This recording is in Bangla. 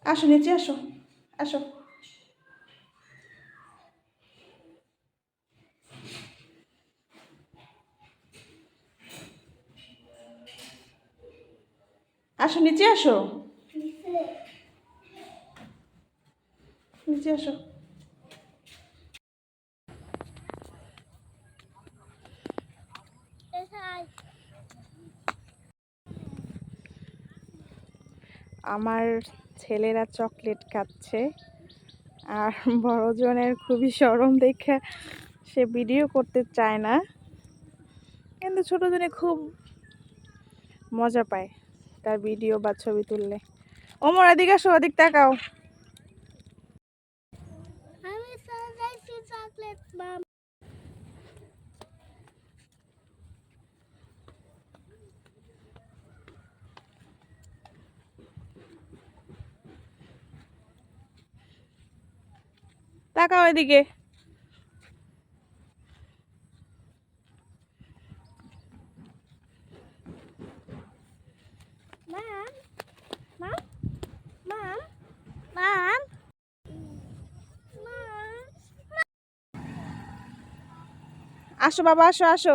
আসো নিচে আসো, আসো। আসো নিচে আসো, নিচে আসো। আমার ছেলেরা চকলেট খাচ্ছে আর বড়জনের খুবই শরম দেখে সে ভিডিও করতে চায় না, কিন্তু ছোটজনে খুব মজা পায় তার ভিডিও বা ছবি তুললে। ওমর এদিকে আসো, ওদিক তাকাও। আমি চাইছি চকলেট মাম। তাকাও এদিকে। মাম মাম মাম মাম মাম। আসো বাবা, আসো আসো।